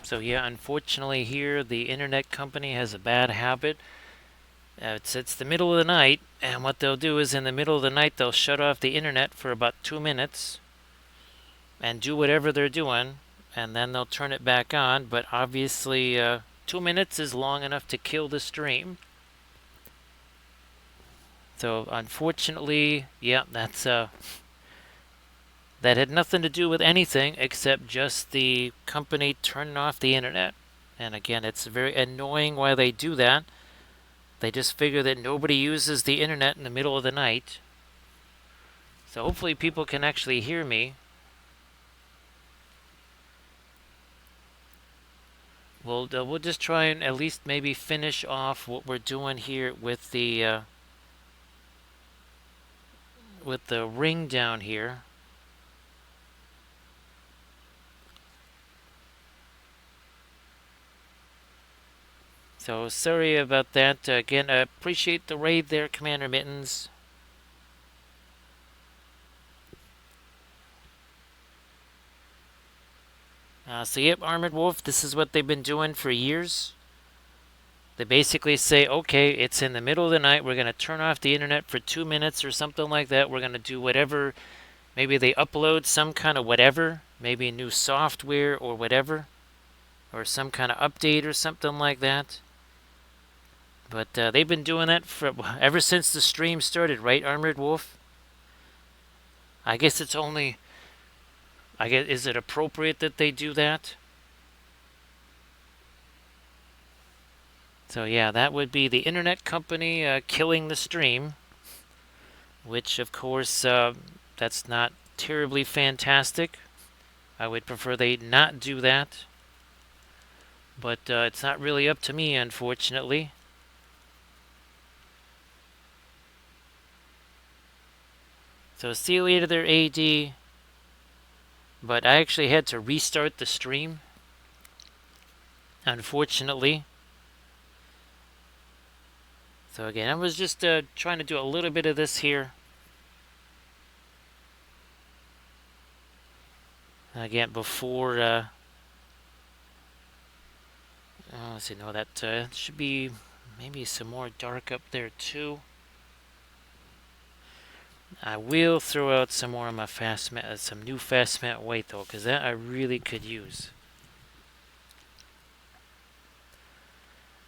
So yeah, unfortunately here the internet company has a bad habit. It's the middle of the night, and what they'll do is in the middle of the night they'll shut off the internet for about 2 minutes and do whatever they're doing, and then they'll turn it back on. But obviously, 2 minutes is long enough to kill the stream. So unfortunately, yeah, that had nothing to do with anything except just the company turning off the internet. And again, it's very annoying why they do that. They just figure that nobody uses the internet in the middle of the night. So hopefully people can actually hear me. We'll just try and at least maybe finish off what we're doing here with the ring down here. So sorry about that. Again, I appreciate the raid there, Commander Mittens. So yep, Armored Wolf, this is what they've been doing for years. They basically say, okay, it's in the middle of the night, we're going to turn off the internet for 2 minutes or something like that. We're going to do whatever. Maybe they upload some kind of whatever, maybe new software or whatever, or some kind of update or something like that. But they've been doing that for ever since the stream started, right, Armored Wolf? I guess it's only... is it appropriate that they do that? So yeah, that would be the internet company killing the stream, which of course that's not terribly fantastic. I would prefer they not do that, but it's not really up to me, unfortunately. So see you later there, AD. But I actually had to restart the stream, unfortunately. So again, I was just trying to do a little bit of this here. Again, before... let's see, no, that should be maybe some more dark up there too. I will throw out some more of my fast mat, some new fast mat white though, because that I really could use.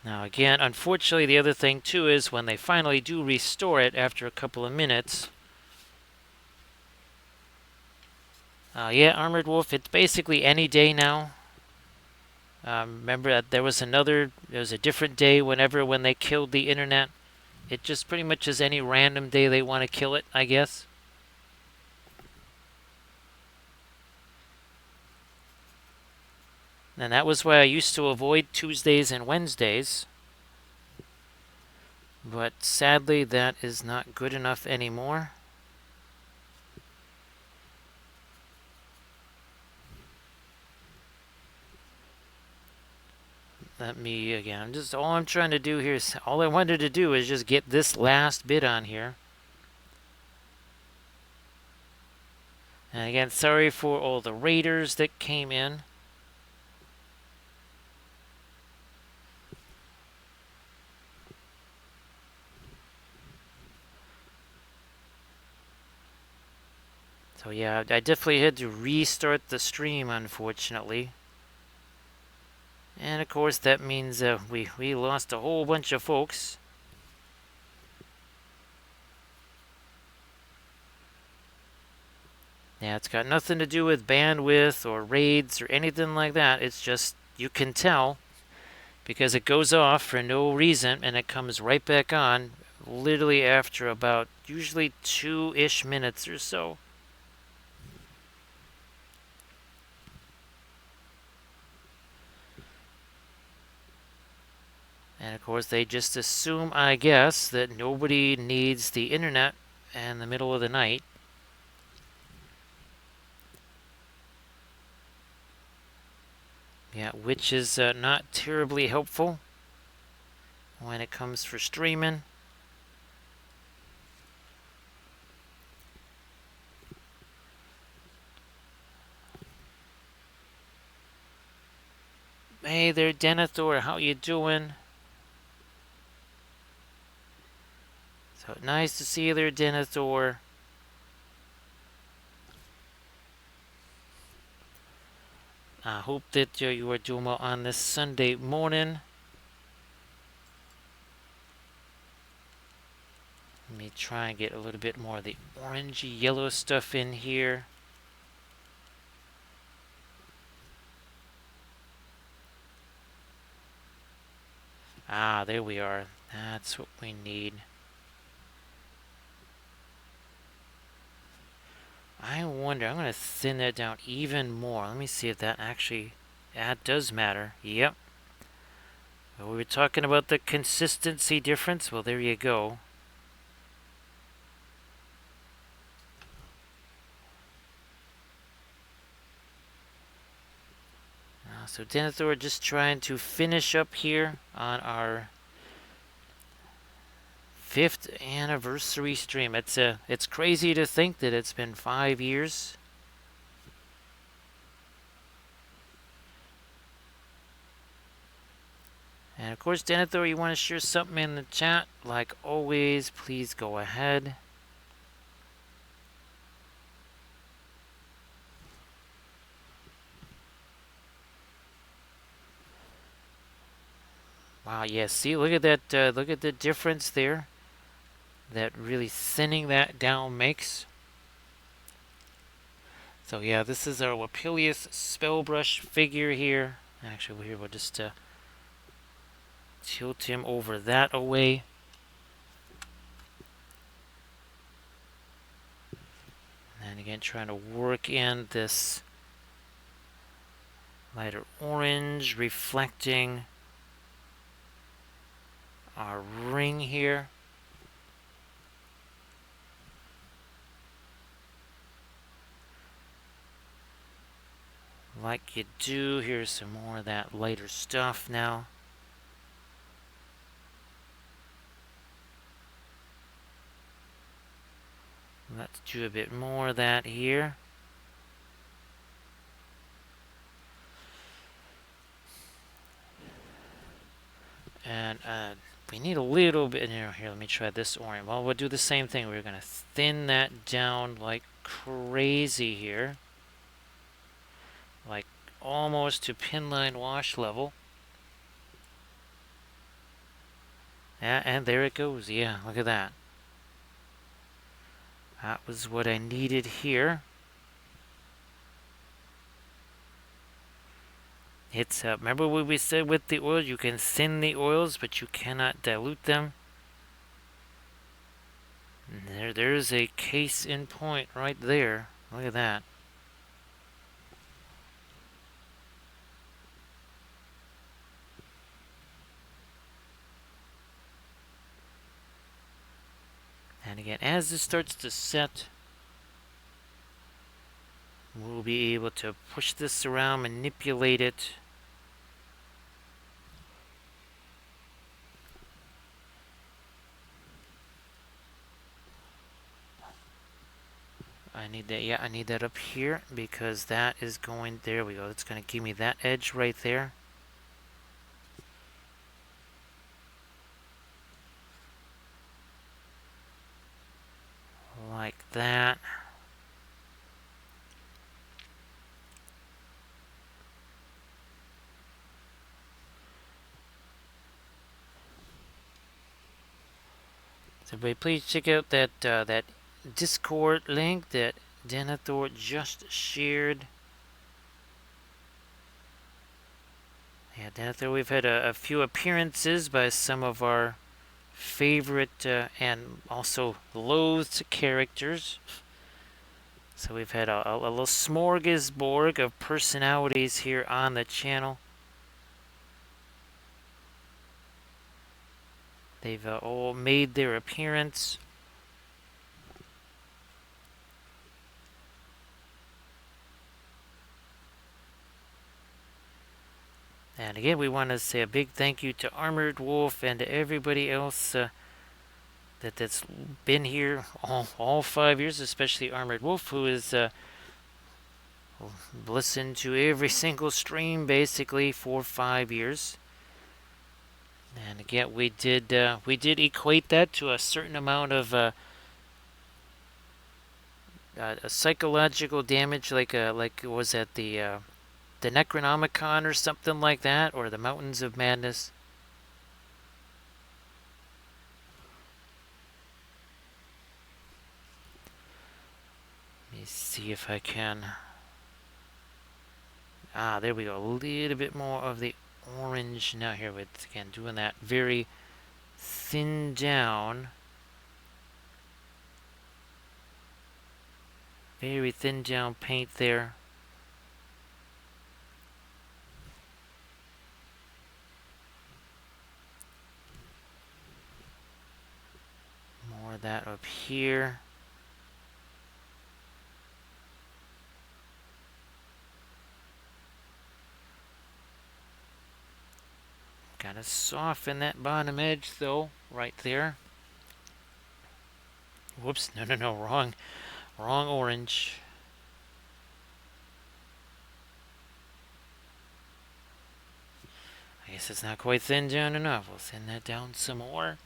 Now again, unfortunately, the other thing too is when they finally do restore it after a couple of minutes. Yeah, Armored Wolf, it's basically any day now. Remember that there was a different day when they killed the internet. It just pretty much is any random day they want to kill it, I guess. And that was why I used to avoid Tuesdays and Wednesdays. But sadly, that is not good enough anymore. Let me, again, all I'm trying to do here is, all I wanted to do is just get this last bit on here. And again, sorry for all the raiders that came in. So yeah, I definitely had to restart the stream, unfortunately. And of course that means we lost a whole bunch of folks. Yeah, it's got nothing to do with bandwidth or raids or anything like that. It's just, you can tell, because it goes off for no reason and it comes right back on literally after about usually 2-ish minutes or so. And of course they just assume, I guess, that nobody needs the internet in the middle of the night. Yeah, which is not terribly helpful when it comes for streaming. Hey there, Denethor. How you doing? So nice to see you there, Denethor. I hope that you are doing well on this Sunday morning. Let me try and get a little bit more of the orangey yellow stuff in here. Ah, there we are. That's what we need. I wonder, I'm going to thin that down even more. Let me see if that actually, that does matter. Yep. Well, we were talking about the consistency difference. Well, there you go. So Denethor, just trying to finish up here on our 5th anniversary stream. It's crazy to think that it's been 5 years. And of course, Denethor, you want to share something in the chat? Like always, please go ahead. Wow, yeah, see, look at that, look at the difference there that really thinning that down makes. So yeah, this is our Wapilius Spellbrush figure here. Actually, here we'll just tilt him over that away. And again, trying to work in this lighter orange, reflecting our ring here. Like you do. Here's some more of that lighter stuff now. Let's do a bit more of that here. And we need a little bit. Here, let me try this orange. Well, we'll do the same thing. We're going to thin that down like crazy here. Like almost to pinline wash level. Yeah, and there it goes. Yeah, look at that. That was what I needed here. It's remember what we said with the oil? You can thin the oils, but you cannot dilute them. There's a case in point right there. Look at that. And again, as this starts to set, we'll be able to push this around, manipulate it. I need that, yeah, I need that up here because that is going, there we go. That's going to give me that edge right there. Like that. So everybody, please check out that that Discord link that Denethor just shared. Yeah, Denethor, we've had a few appearances by some of our favorite and also loathed characters. So we've had a little smorgasbord of personalities here on the channel. They've all made their appearance. And again, we want to say a big thank you to Armored Wolf and to everybody else that's been here all 5 years, especially Armored Wolf, who is Listened to every single stream basically for 5 years. And again, we did equate that to a certain amount of a psychological damage, like was that the Necronomicon or something like that, or the Mountains of Madness. Let me see if I can. There we go. A little bit more of the orange. Now here with again doing that very thin down. Very thin down paint there. More of that up here. Gotta soften that bottom edge though, right there. Whoops, no, wrong orange. I guess it's not quite thin down enough. We'll thin that down some more.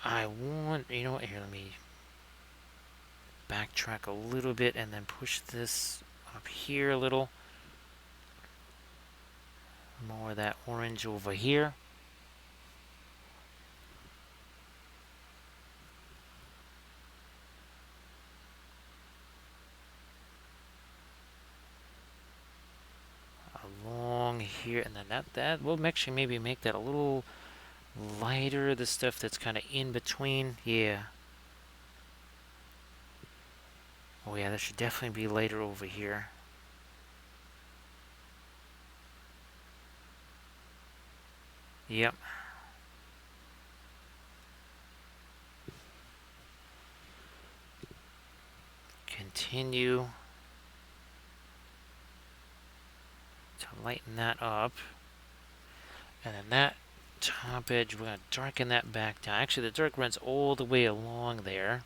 I want, you know what, here, let me backtrack a little bit and then push this up here a little. More of that orange over here. Along here, and then that will actually maybe make that a little lighter, the stuff that's kind of in between. Yeah. Oh yeah, that should definitely be lighter over here. Yep. Continue to lighten that up. And then that top edge, we're going to darken that back down. Actually, the dark runs all the way along there.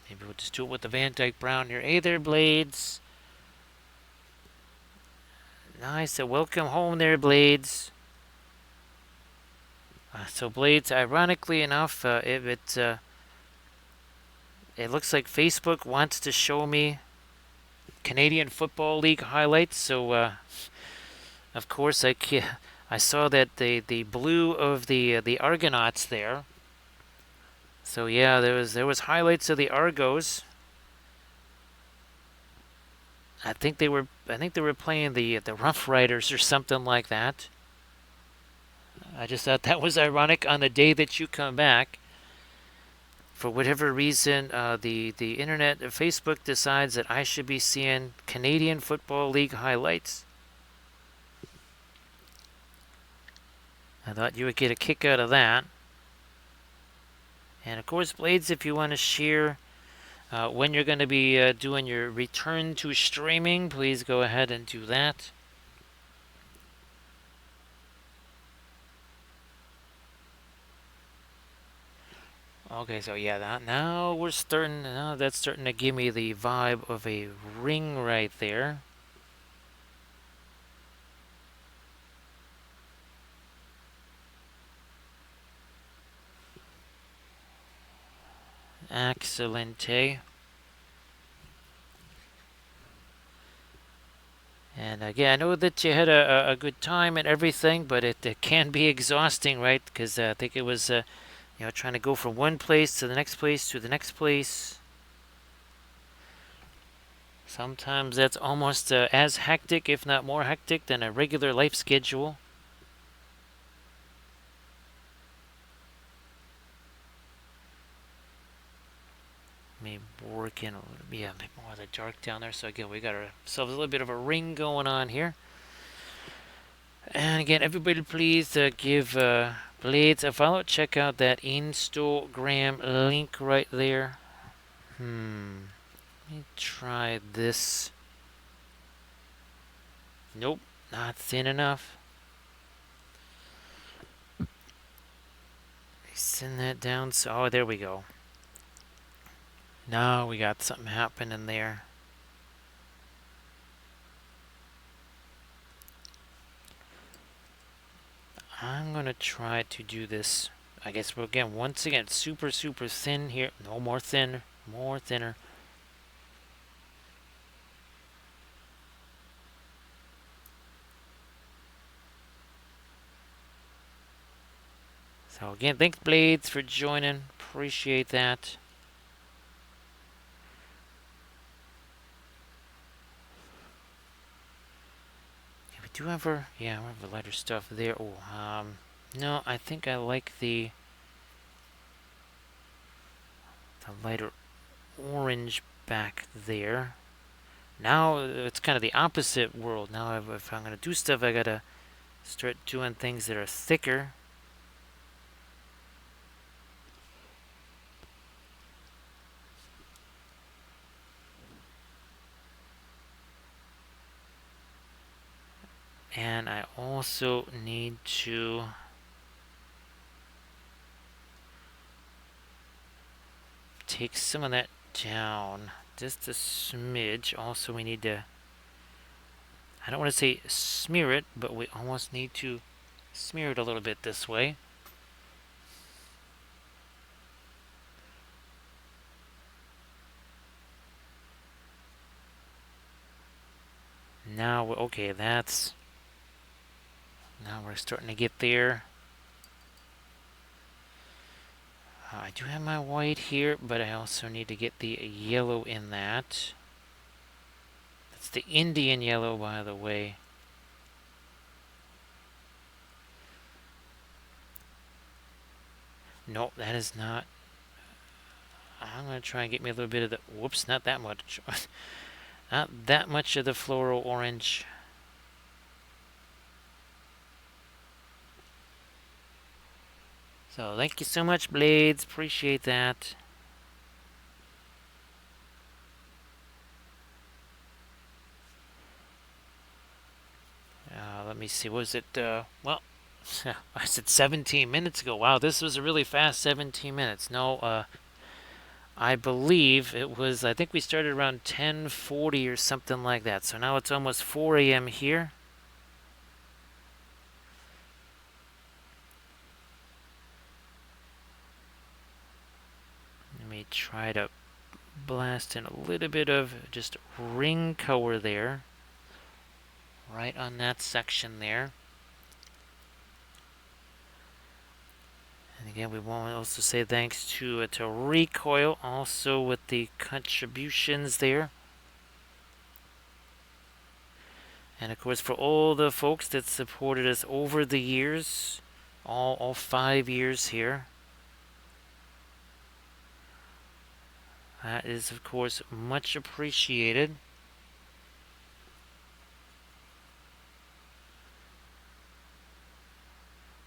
Maybe we'll just do it with the Van Dyke Brown here. Hey there, Blades. Nice. Welcome home there, Blades. So Blades, ironically enough, it looks like Facebook wants to show me Canadian Football League highlights. So, of course, I saw that the blue of the Argonauts there. So yeah, there was highlights of the Argos. I think they were playing the Rough Riders or something like that. I just thought that was ironic on the day that you come back. For whatever reason, the internet, Facebook decides that I should be seeing Canadian Football League highlights. I thought you would get a kick out of that. And of course, Blades, if you want to share when you're going to be doing your return to streaming, please go ahead and do that. Okay, so yeah, now we're starting. Now that's starting to give me the vibe of a ring right there. Excellente. And again, I know that you had a good time and everything, but it can be exhausting, right? Because I think it was, trying to go from one place to the next place to the next place. Sometimes that's almost as hectic, if not more hectic, than a regular life schedule. Maybe work in a bit more of the dark down there. So again, we got ourselves a little bit of a ring going on here. And again, everybody please give Blades a follow. Check out that Instagram link right there. Let me try this. Nope, not thin enough. Send that down. So, oh, there we go. Now we got something happening there. I'm gonna try to do this. I guess we're again, once again, super thin here. No more thin, more thinner. So again, thanks Blades for joining. Appreciate that. Yeah, we do have our, yeah, we have the lighter stuff there. Oh, no, I think I like the lighter orange back there. Now it's kind of the opposite world. Now if I'm gonna do stuff, I gotta start doing things that are thicker. And I also need to take some of that down just a smidge. Also, we need to, I don't want to say smear it, but we almost need to smear it a little bit this way. Now, okay, that's, now we're starting to get there. I do have my white here, but I also need to get the yellow in that. That's the Indian yellow, by the way. Nope, that is not. I'm going to try and get me a little bit of the, whoops, not that much. Not that much of the floral orange. So thank you so much, Blades. Appreciate that. Let me see. Was it? Well, I said 17 minutes ago. Wow, this was a really fast 17 minutes. No, I believe it was. I think we started around 10:40 or something like that. So now it's almost 4 a.m. here. Let me try to blast in a little bit of just ring color there. Right on that section there. And again, we want to also say thanks to Recoil, also with the contributions there. And of course, for all the folks that supported us over the years, all 5 years here. That is, of course, much appreciated.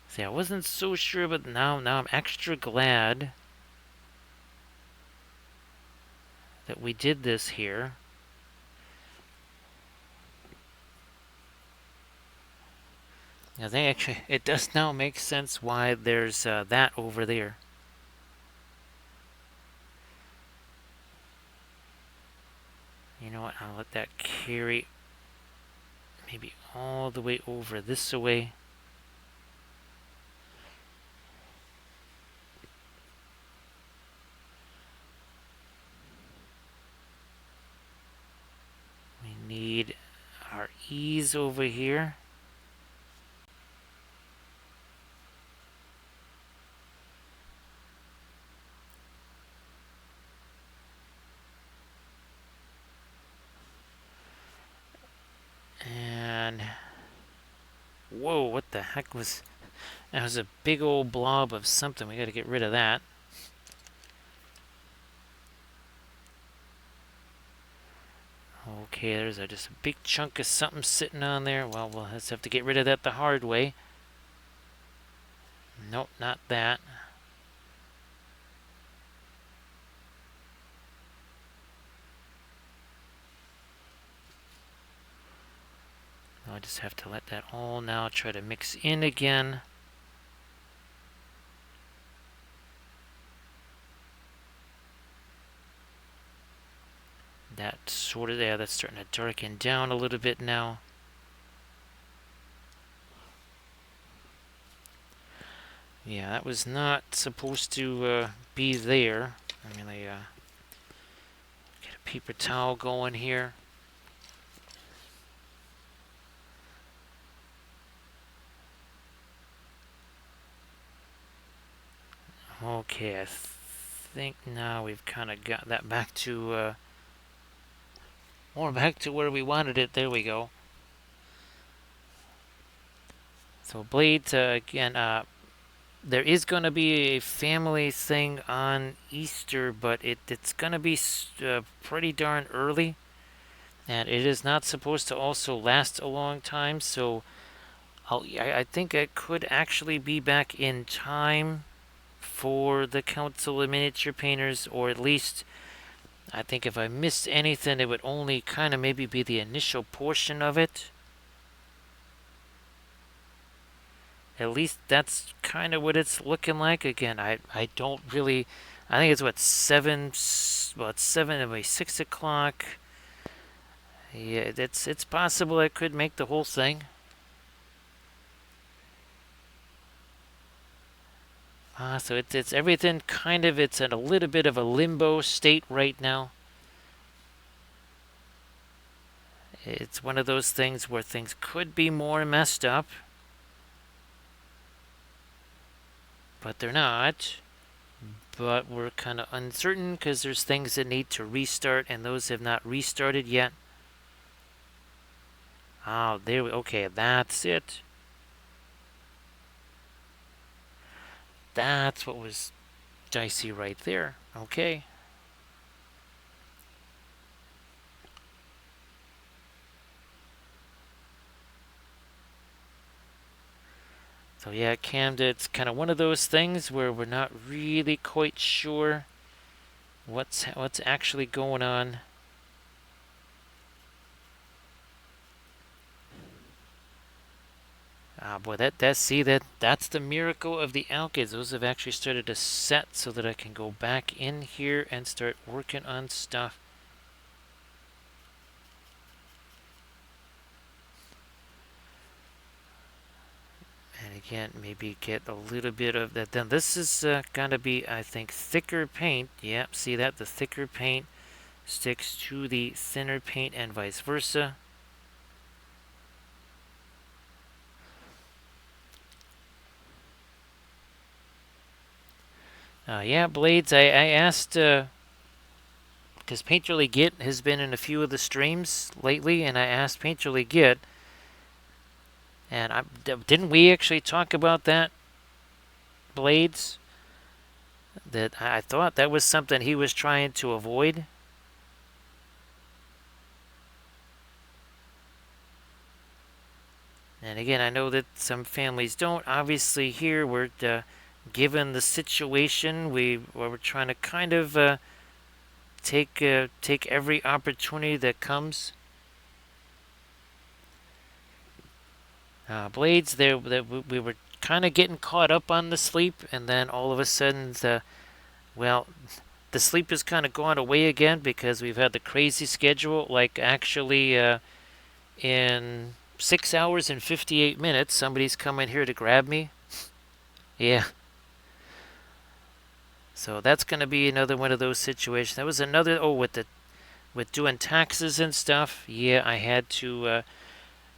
See, I wasn't so sure, but now I'm extra glad that we did this here. I think actually it does now make sense why there's that over there. You know what? I'll let that carry maybe all the way over this way. We need our E's over here. And whoa, what the heck was that? Was a big old blob of something. We got to get rid of that. Okay, there's just a big chunk of something sitting on there. Well, we'll just have to get rid of that the hard way. Nope, not that. I just have to let that all now try to mix in again. That sort of, yeah, that's starting to darken down a little bit now. Yeah, that was not supposed to be there. I'm gonna get a paper towel going here. Okay, I think now we've kind of got that back to more back to where we wanted it. There we go. So blades again. There is going to be a family thing on Easter, but it's going to be pretty darn early, and it is not supposed to also last a long time. So I think I could actually be back in time for the Council of Miniature Painters, or at least I think if I missed anything, it would only kind of maybe be the initial portion of it. At least that's kind of what it's looking like. Again, I don't really. I think it's what 7. Well, it's 7. It'll be 6 o'clock. Yeah, it's possible I could make the whole thing. So it's everything kind of. It's in a little bit of a limbo state right now. It's one of those things where things could be more messed up, but they're not. But we're kind of uncertain because there's things that need to restart, and those have not restarted yet. Oh, there we. Okay, that's it. That's what was dicey right there. Okay. So yeah, Camden, it's kind of one of those things where we're not really quite sure what's actually going on. Ah, boy, that's the miracle of the alkids. Those have actually started to set so that I can go back in here and start working on stuff. And again, maybe get a little bit of that. Then this is gonna be, I think, thicker paint. Yep, see that? The thicker paint sticks to the thinner paint and vice versa. Yeah, blades. I asked because Painterly Git has been in a few of the streams lately, and I asked Painterly Git, and didn't we actually talk about that, blades? That I thought that was something he was trying to avoid. And again, I know that some families don't. Obviously, here we're given the situation, we're trying to kind of take every opportunity that comes. Blades, we were kind of getting caught up on the sleep, and then all of a sudden, the sleep has kind of gone away again because we've had the crazy schedule. Like actually, in 6 hours and 58 minutes, somebody's coming here to grab me. Yeah. So that's going to be another one of those situations. That was another. Oh, with doing taxes and stuff. Yeah, I had to.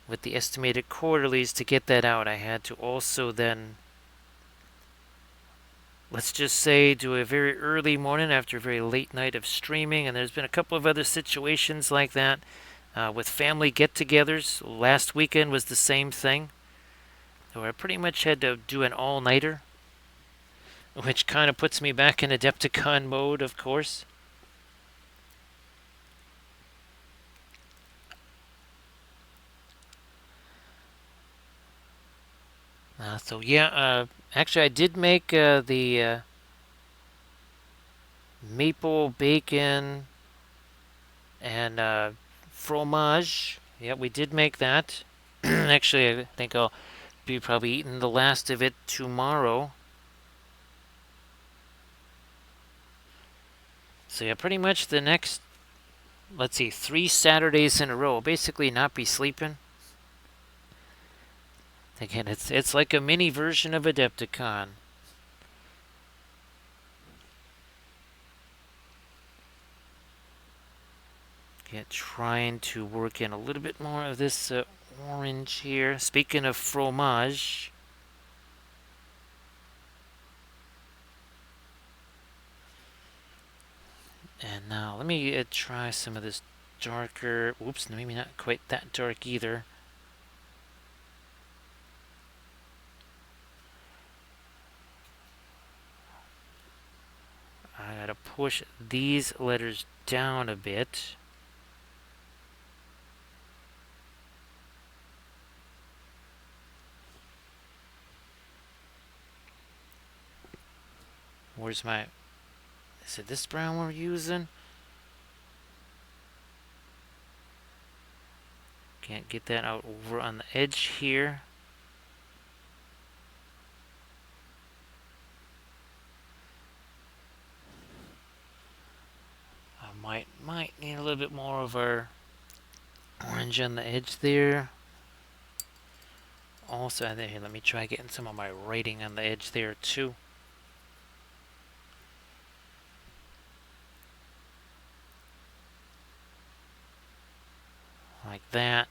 With the estimated quarterlies to get that out, I had to also then, let's just say, do a very early morning after a very late night of streaming. And there's been a couple of other situations like that with family get-togethers. Last weekend was the same thing, where I pretty much had to do an all-nighter, which kind of puts me back in Adepticon mode, of course. So yeah, actually I did make the maple bacon and fromage. Yeah, we did make that. Actually, I think I'll be probably eating the last of it tomorrow. So yeah, pretty much the next let's see, 3 Saturdays in a row. Basically, not be sleeping. Again, it's like a mini version of Adepticon. Again, trying to work in a little bit more of this orange here. Speaking of fromage. And now let me try some of this darker. Whoops, maybe not quite that dark either. I gotta push these letters down a bit. Where's my... Is it this brown we're using? Can't get that out over on the edge here. I might need a little bit more of our orange on the edge there. Also, here, let me try getting some of my writing on the edge there too. Like that.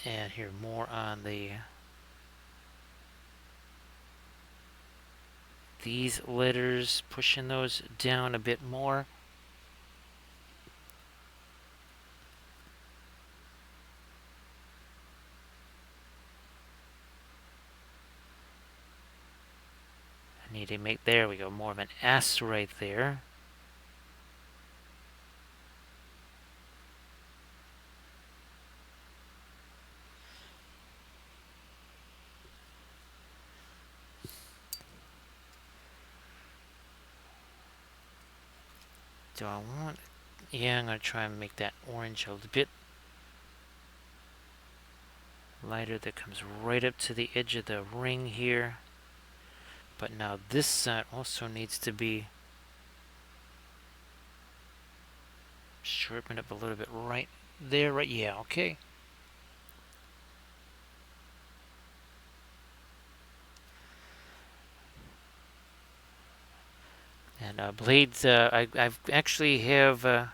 And here, more on these letters, pushing those down a bit more. I need to make, there we go, more of an S right there. Do I want... Yeah, I'm going to try and make that orange a little bit lighter. That comes right up to the edge of the ring here. But now this side also needs to be sharpened up a little bit right there. Right, yeah, okay. And blades, I've actually have, I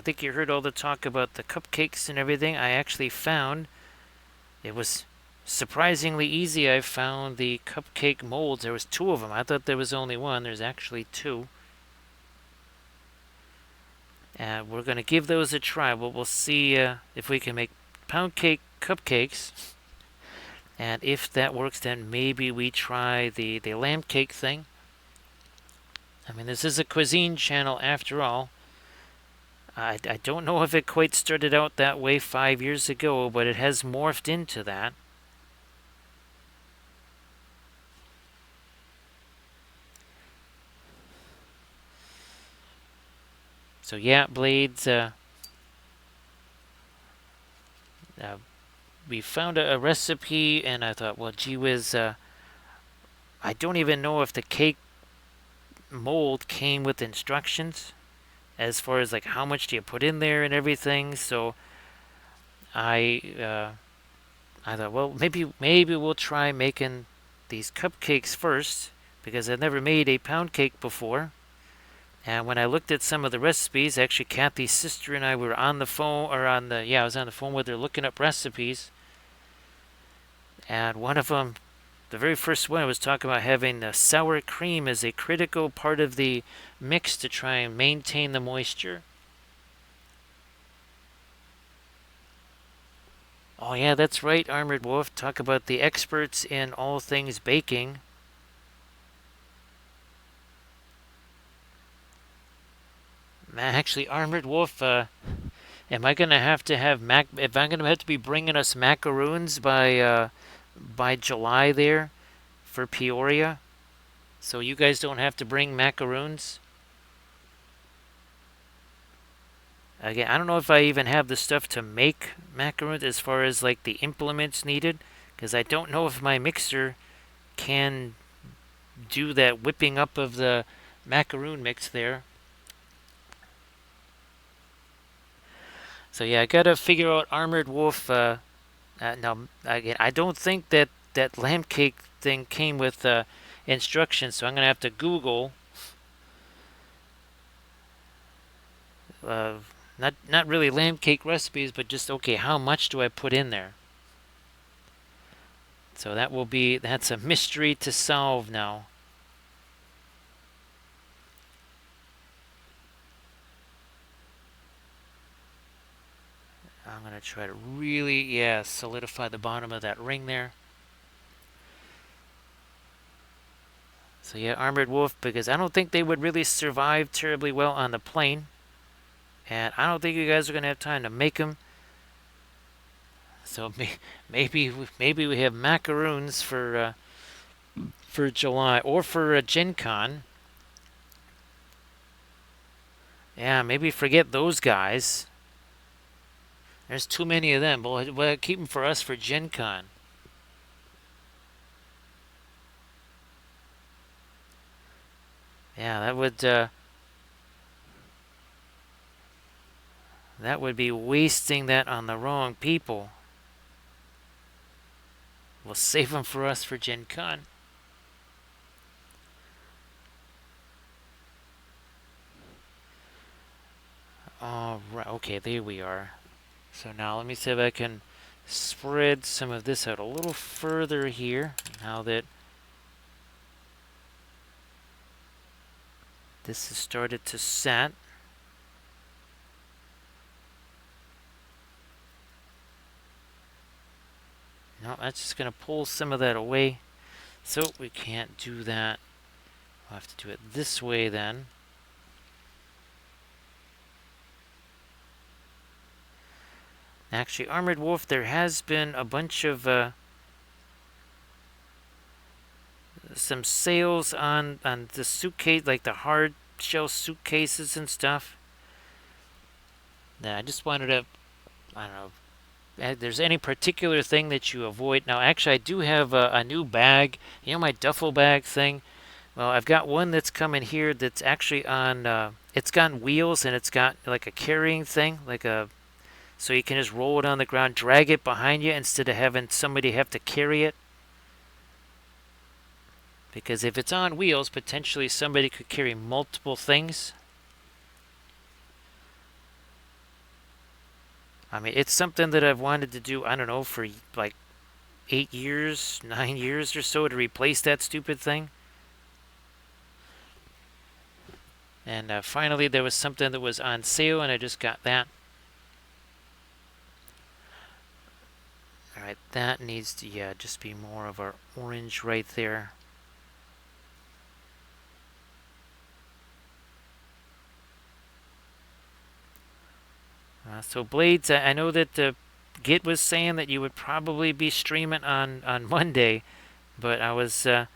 think you heard all the talk about the cupcakes and everything. I actually found, it was surprisingly easy. I found the cupcake molds. There was 2 of them. I thought there was only 1. There's actually 2. And we're going to give those a try. We'll see if we can make pound cake cupcakes. And if that works, then maybe we try the lamb cake thing. I mean, this is a cuisine channel after all. I don't know if it quite started out that way 5 years ago, but it has morphed into that. So yeah, blades, we found a recipe, and I thought, well, gee whiz, I don't even know if the cake mold came with instructions as far as like how much do you put in there and everything. So I thought, well, maybe we'll try making these cupcakes first, because I've never made a pound cake before. And when I looked at some of the recipes, actually Kathy's sister and I were on the phone, or on the, yeah, I was on the phone with her looking up recipes. And one of them, the very first one, was talking about having the sour cream as a critical part of the mix to try and maintain the moisture. Oh yeah, that's right, Armored Wolf. Talk about the experts in all things baking. Actually, Armored Wolf, am I gonna have to have if I'm gonna have to be bringing us macaroons by July there for Peoria, so you guys don't have to bring macaroons? Again, I don't know if I even have the stuff to make macaroons as far as like the implements needed, because I don't know if my mixer can do that whipping up of the macaroon mix there. So yeah, I gotta figure out armored wolf. Now again, I don't think that that lamb cake thing came with instructions, so I'm gonna have to Google. Uh, not really lamb cake recipes, but just okay, how much do I put in there? So that's a mystery to solve now. I'm gonna try to really, yeah, solidify the bottom of that ring there. So yeah, armored wolf, because I don't think they would really survive terribly well on the plane, and I don't think you guys are gonna have time to make them. So maybe we have macaroons for July or for Gen Con. Yeah, maybe forget those guys. There's too many of them. We'll keep them for us for Gen Con. Yeah, that would be wasting that on the wrong people. We'll save them for us for Gen Con. All right, okay, there we are. So now let me see if I can spread some of this out a little further here. Now that this has started to set. No, that's just going to pull some of that away. So we can't do that. We'll have to do it this way then. Actually, Armored Wolf, there has been a bunch of some sales on the suitcase, like the hard shell suitcases and stuff. Yeah, I just wanted to, I don't know, if there's any particular thing that you avoid. Now, actually, I do have a new bag. You know my duffel bag thing? Well, I've got one that's coming here that's actually on, it's got wheels and it's got like a carrying thing, so you can just roll it on the ground, drag it behind you instead of having somebody have to carry it. Because if it's on wheels, potentially somebody could carry multiple things. I mean, it's something that I've wanted to do, I don't know, for like 8 years, 9 years or so to replace that stupid thing. And finally, there was something that was on sale, and I just got that. Alright, that needs to, yeah, just be more of our orange right there. So Blades, I know that Git was saying that you would probably be streaming on Monday, but I said,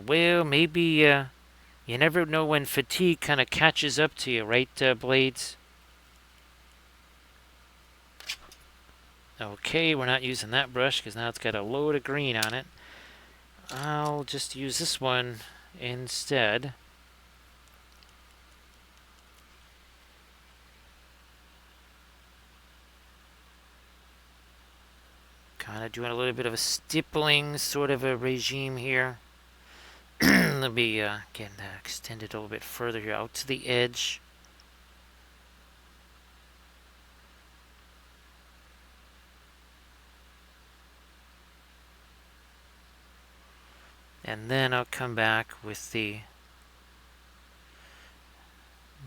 well, maybe you never know when fatigue kind of catches up to you, right, Blades? Okay, we're not using that brush because now it's got a load of green on it. I'll just use this one instead. Kind of doing a little bit of a stippling sort of a regime here. Let me extend it a little bit further here out to the edge. And then I'll come back with the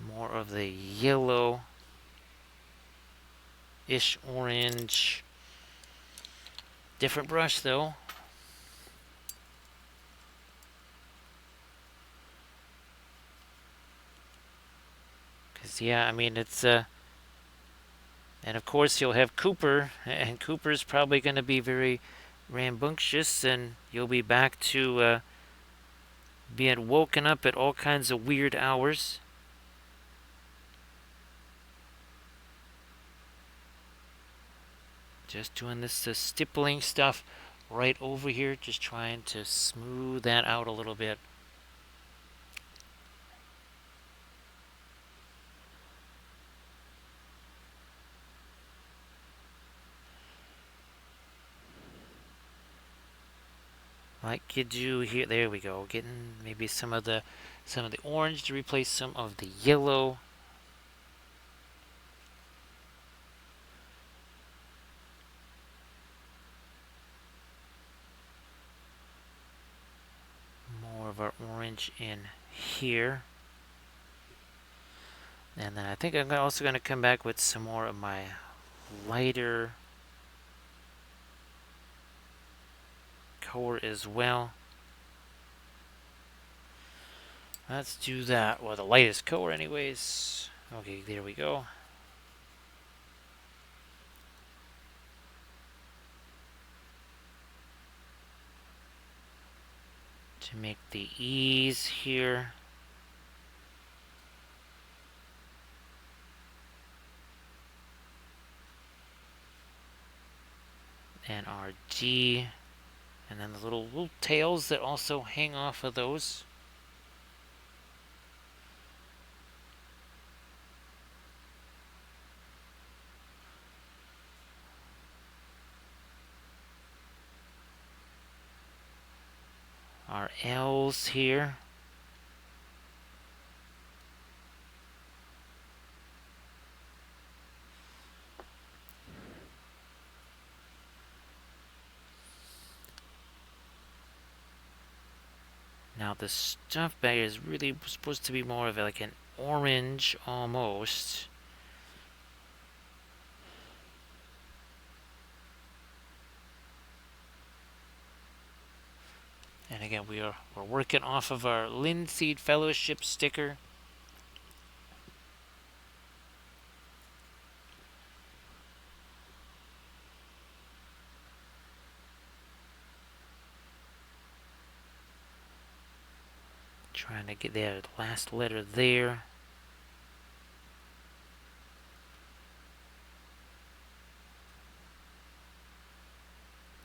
more of the yellow-ish orange. Different brush though. Because yeah, I mean it's and of course you'll have Cooper, and Cooper's probably going to be very rambunctious, and you'll be back to being woken up at all kinds of weird hours. Just doing this stippling stuff right over here, just trying to smooth that out a little bit. like you do here. There we go. Getting maybe some of the orange to replace some of the yellow. More of our orange in here. And then I think I'm also going to come back with some more of my lighter color as well. Let's do that. Well, the lightest color anyways. Okay, there we go. To make the E's here. And our D. And then the little tails that also hang off of those. Our L's here. Now the stuff bag is really supposed to be more of like an orange almost. And again, we're working off of our Linseed Fellowship sticker. Trying to get that last letter there.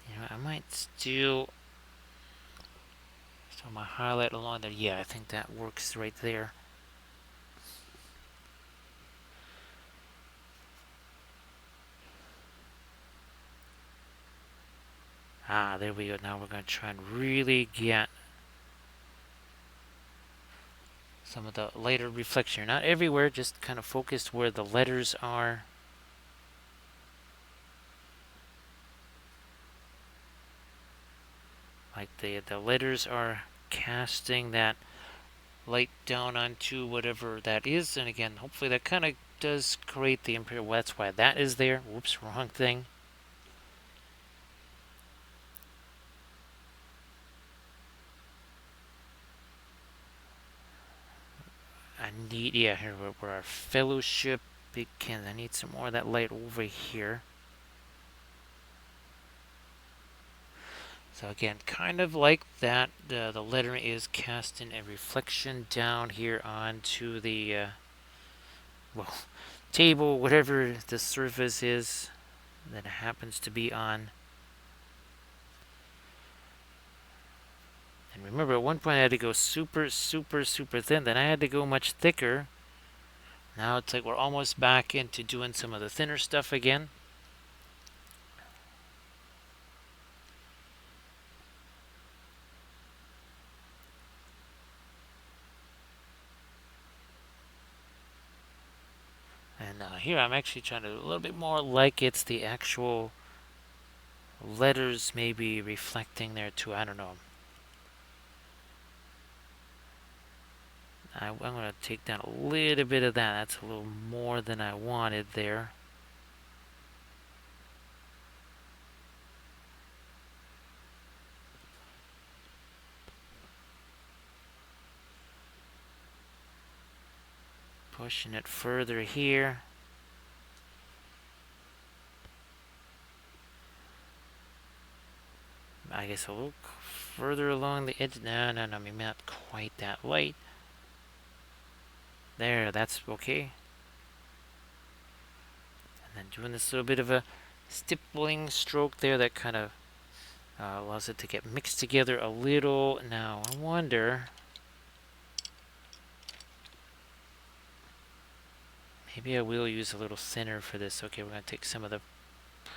You know, I might still... So my highlight along there, yeah, I think that works right there. Ah, there we go. Now we're going to try and really get some of the lighter reflection. Not everywhere, just kind of focused where the letters are. Like the letters are casting that light down onto whatever that is. And again, hopefully that kind of does create the imperial. Well, that's why that is there. Whoops, wrong thing. I need, yeah, here where our fellowship begins. I need some more of that light over here. So again, kind of like that, the lettering is casting a reflection down here onto the, well, table, whatever the surface is that it happens to be on. And remember, at one point I had to go super, super, super thin. Then I had to go much thicker. Now it's like we're almost back into doing some of the thinner stuff again. And here I'm actually trying to do a little bit more like it's the actual letters maybe reflecting there too. I don't know. I'm going to take down a little bit of that. That's a little more than I wanted there. Pushing it further here. I guess a little further along the edge. No, I mean not quite that light. There, that's okay. And then doing this little bit of a stippling stroke there that kind of allows it to get mixed together a little. Now, I wonder... Maybe I will use a little thinner for this. Okay, we're going to take some of the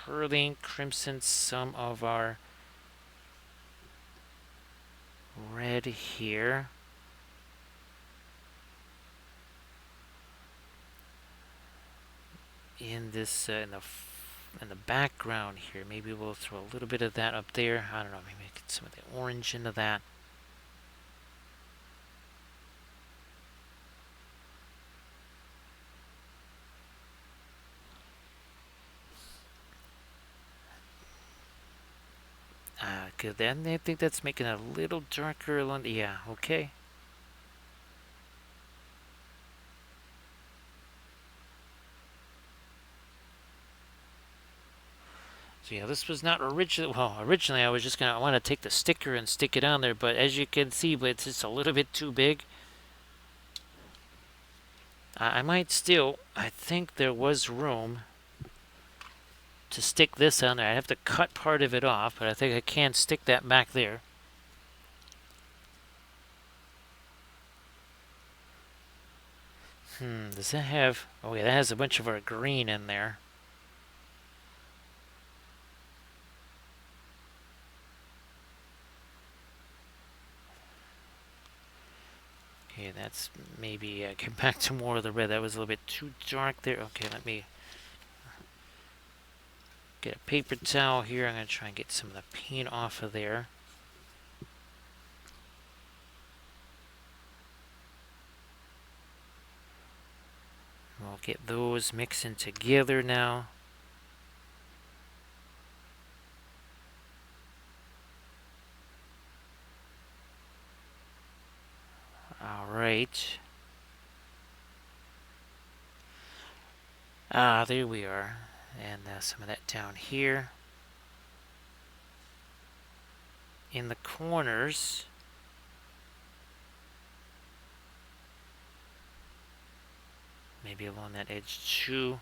Perling Crimson, some of our red here. In this, in the background here, maybe we'll throw a little bit of that up there. I don't know, maybe get some of the orange into that. Good. Then I think that's making it a little darker along. Yeah, okay. So yeah, this was not originally. Well, originally I was just I want to take the sticker and stick it on there, but as you can see, but it's just a little bit too big. I might still. I think there was room to stick this on there. I have to cut part of it off, but I think I can stick that back there. Does that have... Oh yeah, that has a bunch of our green in there. Okay, that's maybe... get back to more of the red. That was a little bit too dark there. Okay, let me get a paper towel here. I'm going to try and get some of the paint off of there. We'll get those mixing together now. Alright. There we are. And some of that down here. In the corners. Maybe along that edge too.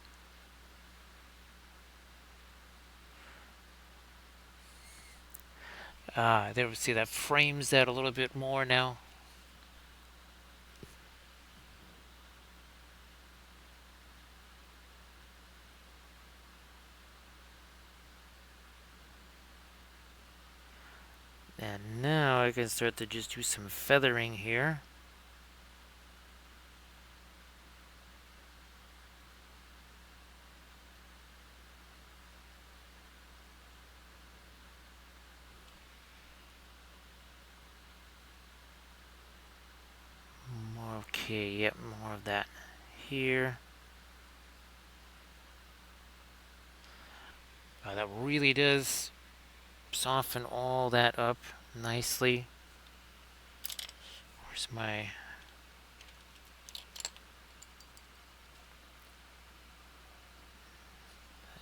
There we see that frames that a little bit more now. And now I can start to just do some feathering here. Okay, yep, more of that here. That really does soften all that up nicely. Where's my...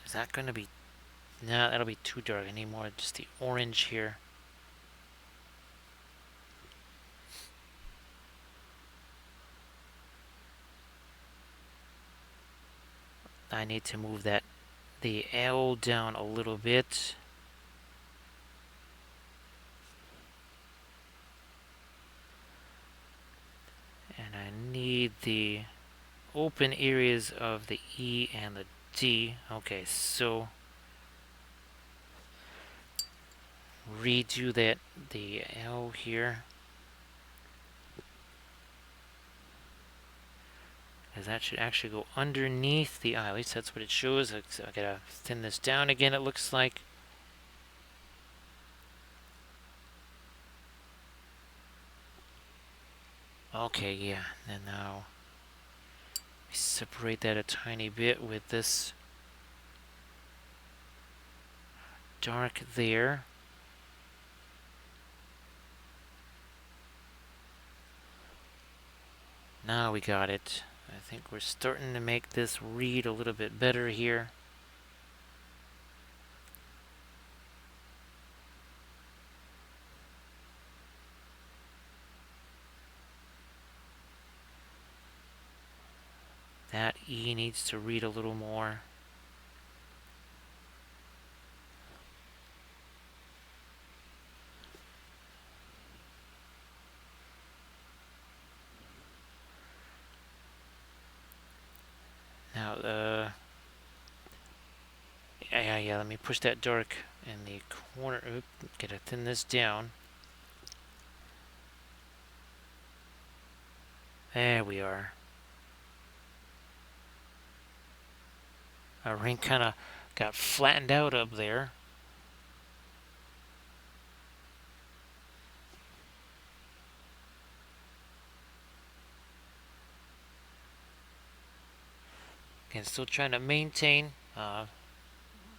Is that going to be... No, that'll be too dark. I need more just the orange here. I need to move that, the L down a little bit. And I need the open areas of the E and the D. Okay, so redo that, the L here. Because that should actually go underneath the eye. At least that's what it shows. I gotta thin this down again, it looks like. Okay, yeah. And now separate that a tiny bit with this dark there. Now we got it. I think we're starting to make this read a little bit better here. That E needs to read a little more. Now, yeah, let me push that dark in the corner. Oop, gotta thin this down. There we are. Our ring kind of got flattened out up there. Again, still trying to maintain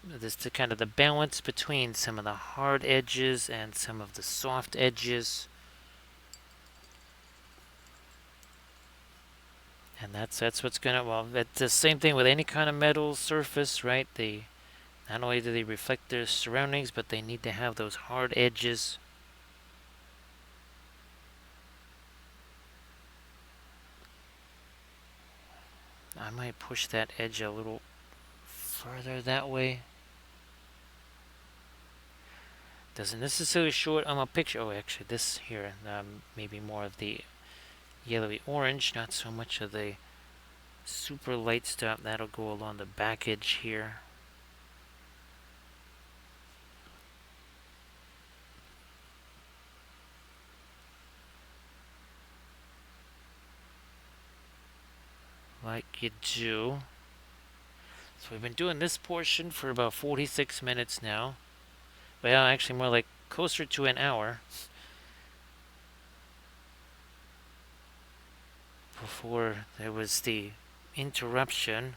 this to kind of the balance between some of the hard edges and some of the soft edges. And that's what's gonna, well, that's the same thing with any kind of metal surface, right? They not only do they reflect their surroundings, but they need to have those hard edges. I might push that edge a little further that way. Doesn't necessarily show it on my picture. Oh, actually, this here, maybe more of the yellowy orange, not so much of the super light stuff. That'll go along the back edge here. Like you do. So we've been doing this portion for about 46 minutes now. Well, actually more like closer to an hour. Before there was the interruption.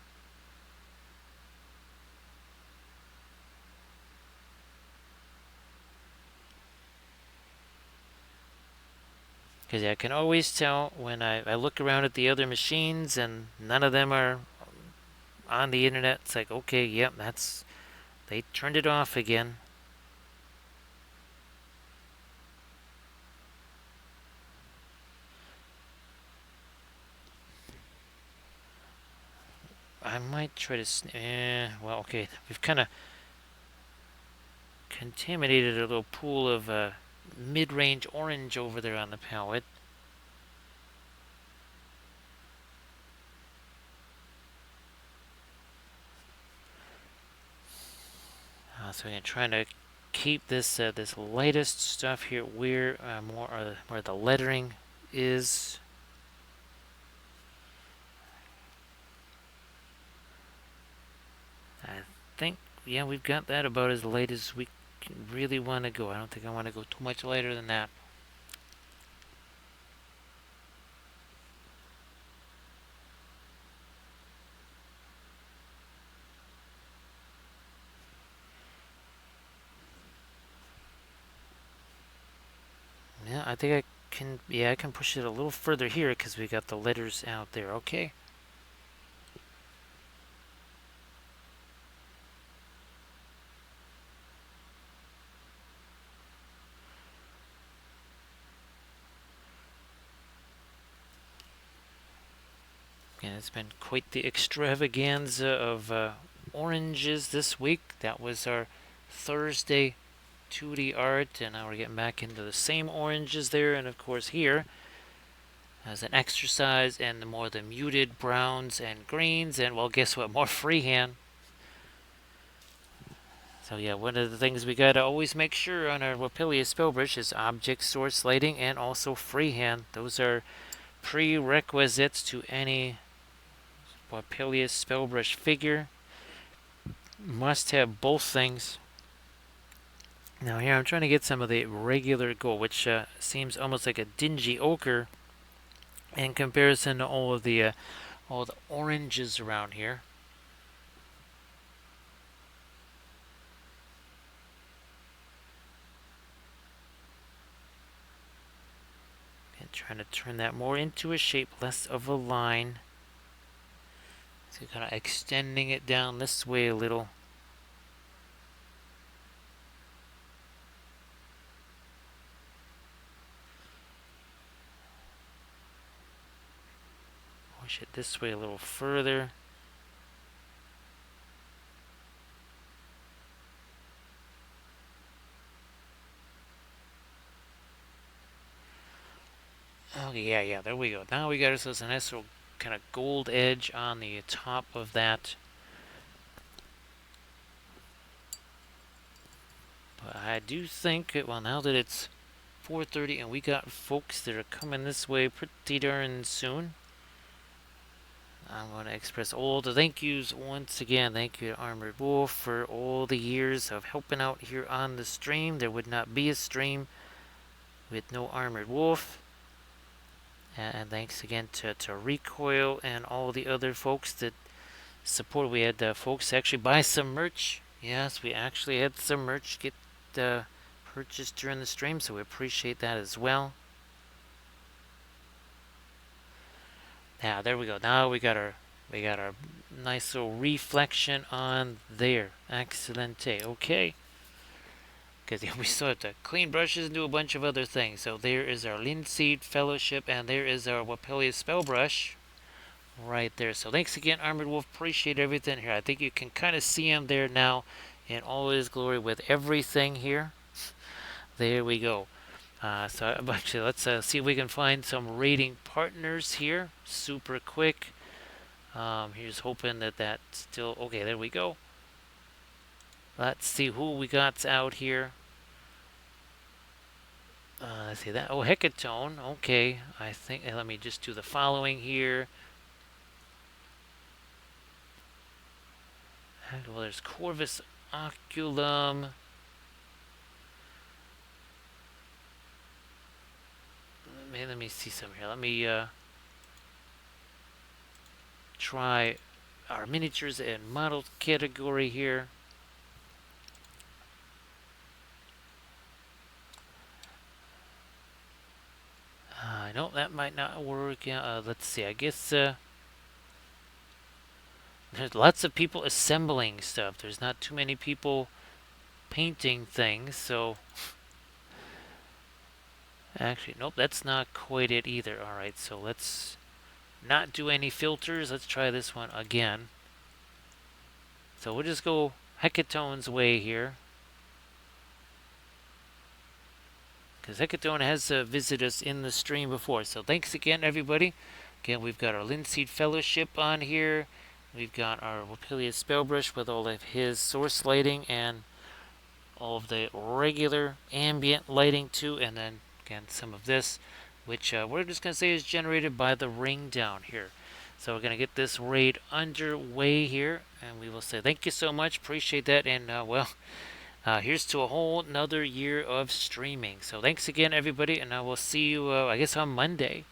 Because I can always tell when I look around at the other machines and none of them are on the internet. It's like, okay, yep, they turned it off again. I might try to, well, okay, we've kind of contaminated a little pool of mid-range orange over there on the palette. So I'm trying to keep this this lightest stuff here where where the lettering is. I think, yeah, we've got that about as light as we really want to go. I don't think I want to go too much lighter than that. Yeah, I think I can, yeah, I can push it a little further here because we got the letters out there. Okay. And it's been quite the extravaganza of oranges this week. That was our Thursday 2D art, and now we're getting back into the same oranges there. And of course here, as an exercise, and the more the muted browns and greens, and well, guess what? More freehand. So yeah, one of the things we gotta always make sure on our Wapilia spellbrush is object source lighting and also freehand. Those are prerequisites to any Wapilia spellbrush figure. Must have both things. Now here I'm trying to get some of the regular gold, which seems almost like a dingy ochre in comparison to all the oranges around here. And trying to turn that more into a shape, less of a line. So kind of extending it down this way a little. Push it this way a little further. Oh yeah, there we go. Now we got ourselves a nice little kind of gold edge on the top of that. But I do think, well, now that it's 4:30, and we got folks that are coming this way pretty darn soon. I'm going to express all the thank yous once again. Thank you to Armored Wolf for all the years of helping out here on the stream. There would not be a stream with no Armored Wolf. And thanks again to Recoil and all the other folks that support. We had folks actually buy some merch. Yes, we actually had some merch get purchased during the stream, so we appreciate that as well. Now there we go. Now we got our nice little reflection on there. Excellente. Okay. Because we still have to clean brushes and do a bunch of other things. So there is our Linseed Fellowship, and there is our Wapelia Spell Brush right there. So thanks again, Armored Wolf. Appreciate everything here. I think you can kind of see him there now in all his glory with everything here. There we go. So actually, let's see if we can find some rating partners here. Super quick. Here's hoping that that's still okay. There we go. Let's see who we got out here. Let's see that. Oh, Hecatone. Okay, I think. Let me just do the following here. Well, there's Corvus Oculum. Let me see some here. Let me try our miniatures and models category here. No, that might not work. Let's see. I guess there's lots of people assembling stuff. There's not too many people painting things, so actually, nope, that's not quite it either. All right, so let's not do any filters. Let's try this one again. So we'll just go Hecatone's way here, because Hecatone has visited us in the stream before. So thanks again, everybody. Again, we've got our Linseed Fellowship on here. We've got our Wapelia Spellbrush with all of his source lighting and all of the regular ambient lighting too. And then, again, some of this, which we're just going to say is generated by the ring down here. So we're going to get this raid underway here. And we will say thank you so much. Appreciate that. And, well, here's to a whole another year of streaming. So thanks again, everybody, and I will see you, I guess, on Monday.